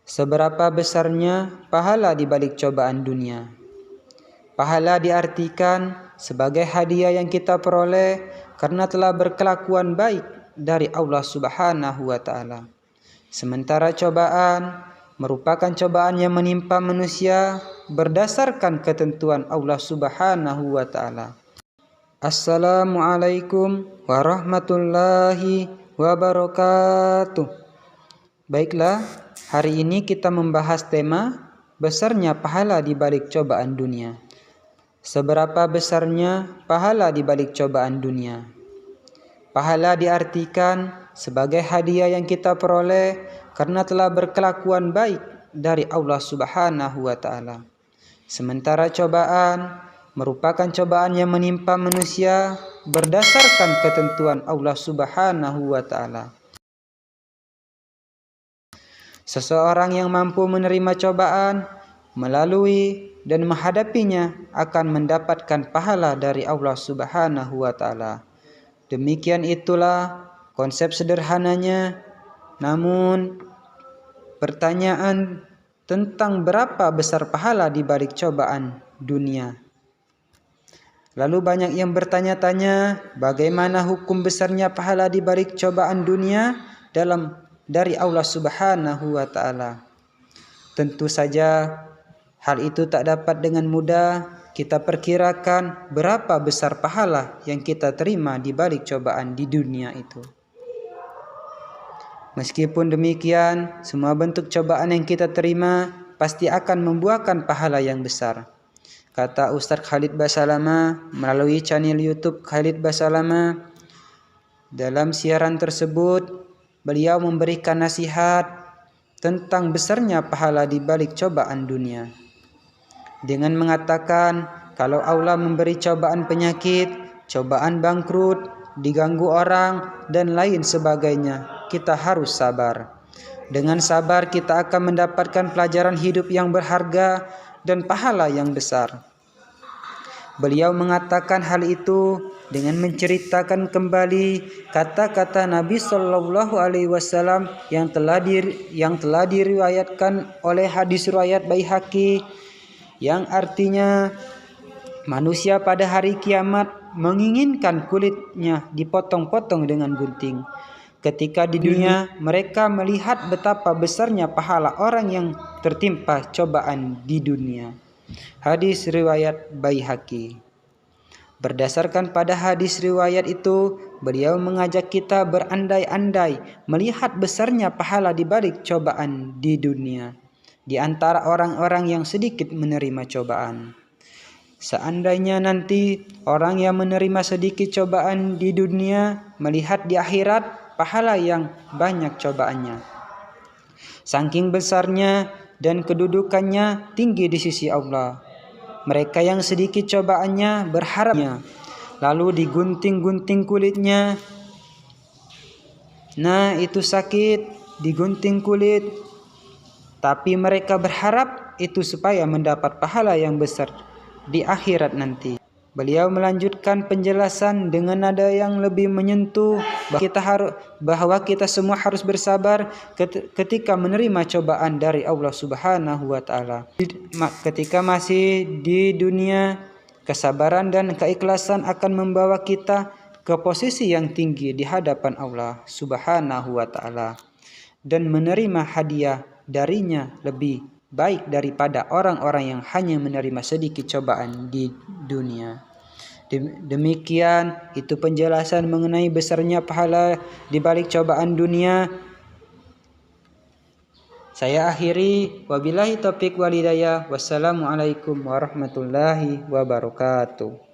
Seberapa besarnya pahala di balik cobaan dunia? Pahala diartikan sebagai hadiah yang kita peroleh karena telah berkelakuan baik dari Allah Subhanahu wa Ta'ala. Sementara cobaan merupakan cobaan yang menimpa manusia berdasarkan ketentuan Allah Subhanahu wa Ta'ala. Assalamualaikum warahmatullahi wabarakatuh. Baiklah, hari ini kita membahas tema besarnya pahala di balik cobaan dunia. Seberapa besarnya pahala di balik cobaan dunia? Pahala diartikan sebagai hadiah yang kita peroleh karena telah berkelakuan baik dari Allah Subhanahu wa Ta'ala. Sementara cobaan merupakan cobaan yang menimpa manusia berdasarkan ketentuan Allah Subhanahu wa Ta'ala. Seseorang yang mampu menerima cobaan, melalui dan menghadapinya akan mendapatkan pahala dari Allah Subhanahu wa Ta'ala. Demikian itulah konsep sederhananya. Namun pertanyaan tentang berapa besar pahala di balik cobaan dunia. Lalu banyak yang bertanya-tanya, bagaimana hukum besarnya pahala di balik cobaan dunia dari Allah Subhanahu wa Ta'ala. Tentu saja hal itu tak dapat dengan mudah kita perkirakan berapa besar pahala yang kita terima di balik cobaan di dunia itu. Meskipun demikian, semua bentuk cobaan yang kita terima pasti akan membuahkan pahala yang besar. Kata Ustaz Khalid Basalama melalui channel YouTube Khalid Basalama, dalam siaran tersebut beliau memberikan nasihat tentang besarnya pahala di balik cobaan dunia. Dengan mengatakan, kalau Allah memberi cobaan penyakit, cobaan bangkrut, diganggu orang, dan lain sebagainya, kita harus sabar. Dengan sabar kita akan mendapatkan pelajaran hidup yang berharga dan pahala yang besar. Beliau mengatakan hal itu dengan menceritakan kembali kata-kata Nabi Shallallahu Alaihi Wasallam yang telah diriwayatkan oleh hadis riwayat Baihaqi, yang artinya manusia pada hari kiamat menginginkan kulitnya dipotong-potong dengan gunting. Ketika di dunia mereka melihat betapa besarnya pahala orang yang tertimpa cobaan di dunia. Hadis riwayat Baihaqi. Berdasarkan pada hadis riwayat itu, beliau mengajak kita berandai-andai melihat besarnya pahala di balik cobaan di dunia, di antara orang-orang yang sedikit menerima cobaan. Seandainya nanti orang yang menerima sedikit cobaan di dunia melihat di akhirat pahala yang banyak cobaannya, saking besarnya dan kedudukannya tinggi di sisi Allah, mereka yang sedikit cobaannya berharapnya, lalu digunting-gunting kulitnya. Nah, itu sakit, digunting kulit. Tapi mereka berharap itu supaya mendapat pahala yang besar di akhirat nanti. Beliau melanjutkan penjelasan dengan nada yang lebih menyentuh bahwa kita semua harus bersabar ketika menerima cobaan dari Allah Subhanahu wa Ta'ala. Ketika masih di dunia, kesabaran dan keikhlasan akan membawa kita ke posisi yang tinggi di hadapan Allah Subhanahu wa Ta'ala, dan menerima hadiah darinya lebih baik daripada orang-orang yang hanya menerima sedikit cobaan di dunia. Demikian itu penjelasan mengenai besarnya pahala di balik cobaan dunia. Saya akhiri, wabillahi taufiq wal hidayah. Wassalamualaikum warahmatullahi wabarakatuh.